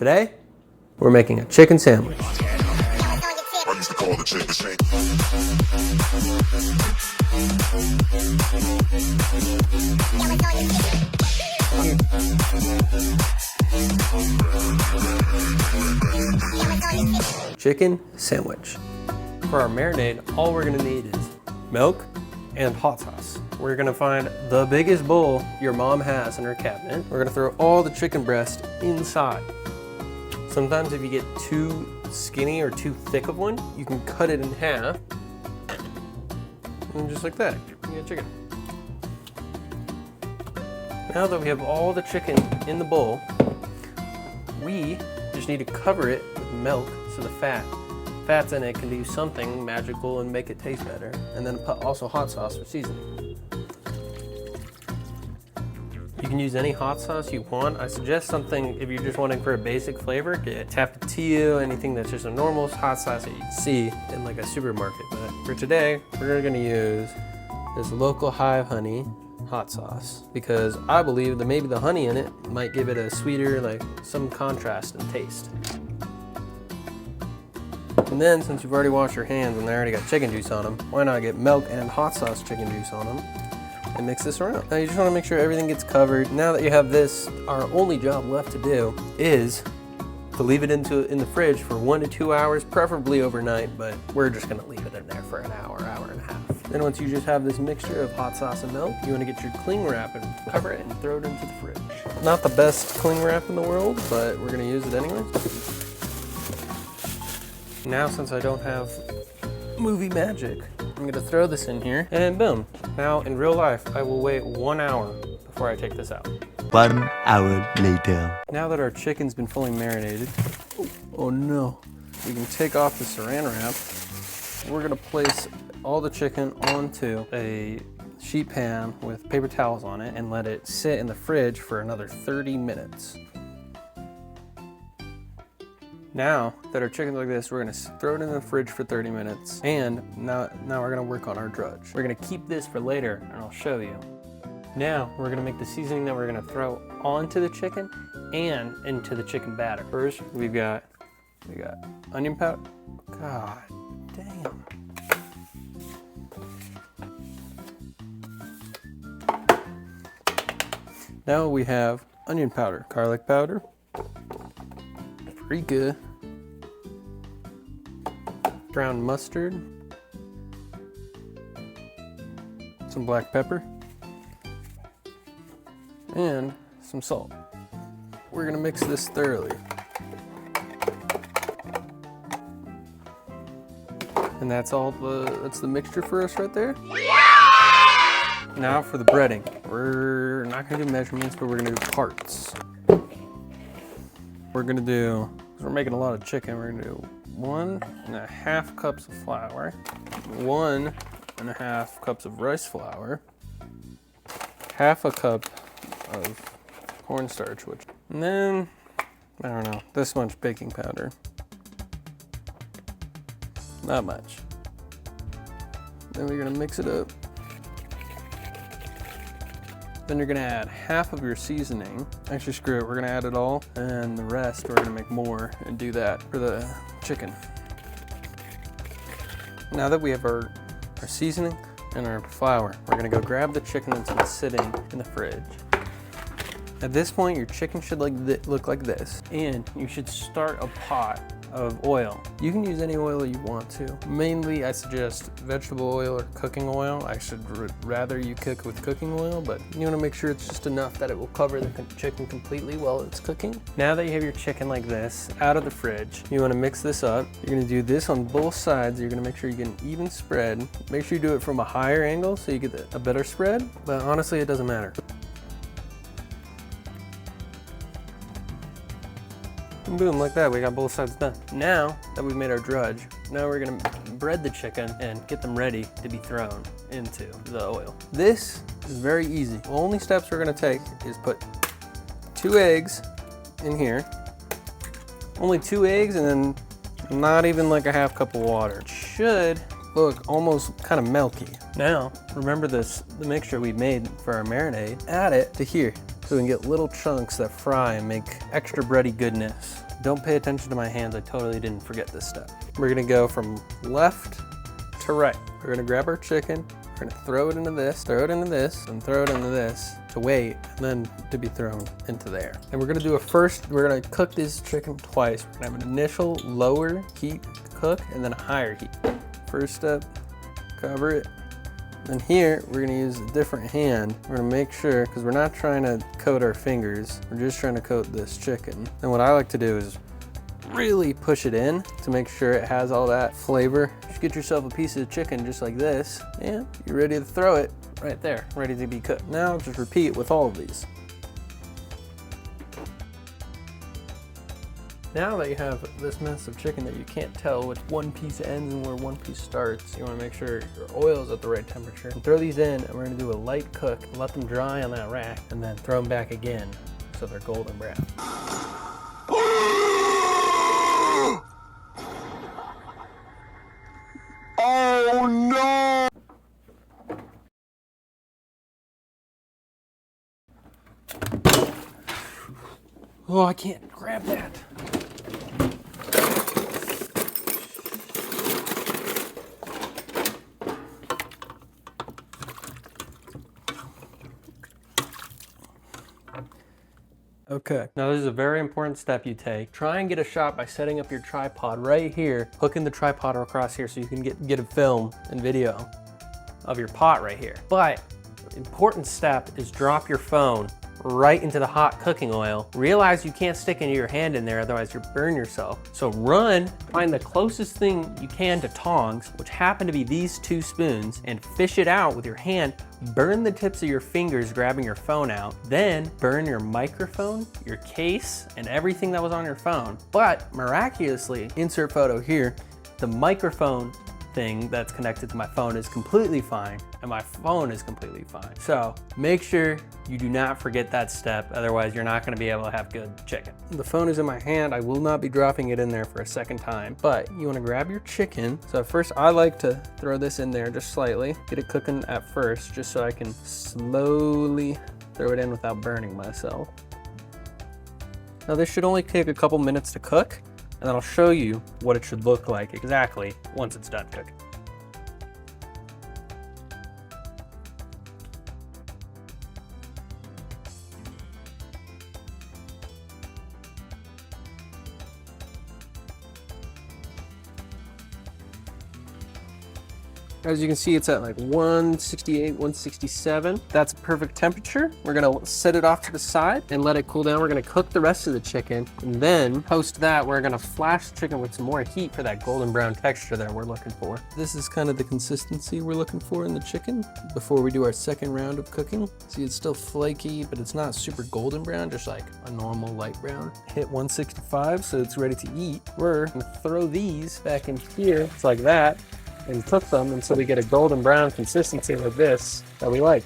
Today, we're making a chicken sandwich. I used to call the chicken shake. Chicken sandwich. For our marinade, all we're gonna need is milk and hot sauce. We're gonna find the biggest bowl your mom has in her cabinet. We're gonna throw all the chicken breast inside. Sometimes if you get too skinny or too thick of one, you can cut it in half. And just like that, you get chicken. Now that we have all the chicken in the bowl, we just need to cover it with milk so the fats in it can do something magical and make it taste better. And then put also hot sauce for seasoning. You can use any hot sauce you want. I suggest something, if you're just wanting for a basic flavor, get Tapatio, anything that's just a normal hot sauce that you'd see in like a supermarket. But for today, we're gonna use this Local Hive Honey hot sauce because I believe that maybe the honey in it might give it a sweeter, like some contrast in taste. And then since you've already washed your hands and they already got chicken juice on them, why not get milk and hot sauce chicken juice on them and mix this around. Now you just want to make sure everything gets covered. Now that you have this, our only job left to do is to leave it in the fridge for 1 to 2 hours, preferably overnight, but we're just gonna leave it in there for an hour, hour and a half. Then once you just have this mixture of hot sauce and milk, you wanna get your cling wrap and cover it and throw it into the fridge. Not the best cling wrap in the world, but we're gonna use it anyways. Now since I don't have movie magic, I'm gonna throw this in here and boom. Now in real life, I will wait 1 hour before I take this out. 1 hour later. Now that our chicken's been fully marinated, oh no, we can take off the saran wrap. We're gonna place all the chicken onto a sheet pan with paper towels on it and let it sit in the fridge for another 30 minutes. Now that our chicken's like this, we're gonna throw it in the fridge for 30 minutes. And now we're gonna work on our drudge. We're gonna keep this for later and I'll show you. Now we're gonna make the seasoning that we're gonna throw onto the chicken and into the chicken batter. First, we got onion powder. God damn. Now we have onion powder, garlic powder, paprika, ground mustard, some black pepper, and some salt. We're gonna mix this thoroughly. And that's the mixture for us right there. Now for the breading. We're not gonna do measurements, but we're gonna do parts. We're gonna do, because we're making a lot of chicken, we're gonna do 1.5 cups of flour, 1.5 cups of rice flour, half a cup of cornstarch, and then, I don't know, this much baking powder. Not much. Then we're gonna mix it up. Then you're gonna add half of your seasoning. Actually, screw it, we're gonna add it all, and the rest we're gonna make more and do that for the chicken. Now that we have our seasoning and our flour, we're gonna go grab the chicken that's been sitting in the fridge. At this point, your chicken should look like this, and you should start a pot of oil. You can use any oil you want to. Mainly, I suggest vegetable oil or cooking oil. I should rather you cook with cooking oil, but you wanna make sure it's just enough that it will cover the chicken completely while it's cooking. Now that you have your chicken like this, out of the fridge, you wanna mix this up. You're gonna do this on both sides. You're gonna make sure you get an even spread. Make sure you do it from a higher angle so you get a better spread, but honestly, it doesn't matter. And boom, like that, we got both sides done. Now that we've made our drudge, now we're gonna bread the chicken and get them ready to be thrown into the oil. This is very easy. The only steps we're gonna take is put 2 eggs in here. Only 2 eggs and then not even like a half cup of water. It should look almost kind of milky. Now, remember the mixture we made for our marinade, add it to here so we can get little chunks that fry and make extra bready goodness. Don't pay attention to my hands. I totally didn't forget this step. We're gonna go from left to right. We're gonna grab our chicken. We're gonna throw it into this, throw it into this, and throw it into this to wait, and then to be thrown into there. And we're gonna do we're gonna cook this chicken twice. We're gonna have an initial lower heat cook and then a higher heat. First step, cover it. And here, we're gonna use a different hand. We're gonna make sure, because we're not trying to coat our fingers, we're just trying to coat this chicken. And what I like to do is really push it in to make sure it has all that flavor. Just get yourself a piece of chicken just like this, and you're ready to throw it right there, ready to be cooked. Now just repeat with all of these. Now that you have this mess of chicken that you can't tell which one piece ends and where one piece starts, you want to make sure your oil is at the right temperature. And throw these in, and we're going to do a light cook, let them dry on that rack, and then throw them back again so they're golden brown. Oh no! Oh, I can't grab that. Okay, now this is a very important step you take. Try and get a shot by setting up your tripod right here, hooking the tripod across here so you can get a film and video of your pot right here. But important step is drop your phone right into the hot cooking oil. Realize you can't stick into your hand in there, otherwise you'll burn yourself. So run, find the closest thing you can to tongs, which happen to be these 2 spoons, and fish it out with your hand. Burn the tips of your fingers grabbing your phone out, then burn your microphone, your case, and everything that was on your phone. But miraculously, insert photo here, the microphone thing that's connected to my phone is completely fine, and my phone is completely fine. So make sure you do not forget that step, otherwise you're not gonna be able to have good chicken. The phone is in my hand. I will not be dropping it in there for a second time, but you wanna grab your chicken. So at first I like to throw this in there just slightly, get it cooking at first, just so I can slowly throw it in without burning myself. Now this should only take a couple minutes to cook, and then I'll show you what it should look like exactly once it's done cooking. As you can see, it's at like 168, 167. That's a perfect temperature. We're gonna set it off to the side and let it cool down. We're gonna cook the rest of the chicken, and then post that, we're gonna flash the chicken with some more heat for that golden brown texture that we're looking for. This is kind of the consistency we're looking for in the chicken before we do our second round of cooking. See, it's still flaky, but it's not super golden brown, just like a normal light brown. Hit 165, so it's ready to eat. We're gonna throw these back in here, it's like that, and cook them until we get a golden brown consistency like this that we like.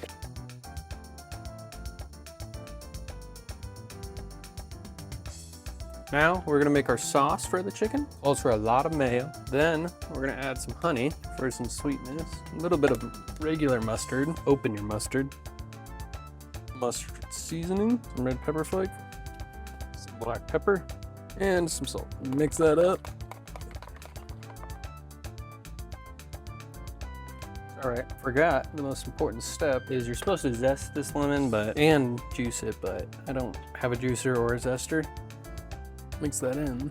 Now we're gonna make our sauce for the chicken. Calls for a lot of mayo. Then we're gonna add some honey for some sweetness. A little bit of regular mustard. Open your mustard. Mustard seasoning, some red pepper flake, some black pepper, and some salt. Mix that up. All right, forgot the most important step is you're supposed to zest this lemon and juice it, but I don't have a juicer or a zester. Mix that in.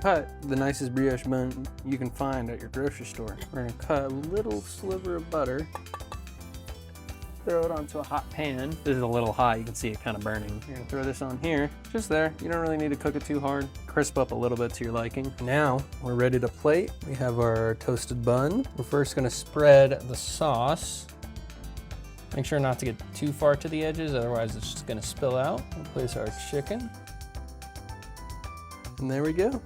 Cut the nicest brioche bun you can find at your grocery store. We're gonna cut a little sliver of butter. Throw it onto a hot pan. This is a little hot, you can see it kind of burning. You're gonna throw this on here, just there. You don't really need to cook it too hard. Crisp up a little bit to your liking. Now, we're ready to plate. We have our toasted bun. We're first gonna spread the sauce. Make sure not to get too far to the edges, otherwise it's just gonna spill out. We'll place our chicken. And there we go.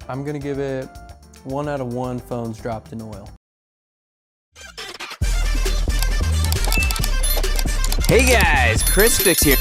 I'm gonna give it 1 out of 1 phones dropped in oil. Hey guys, Chris Fix here.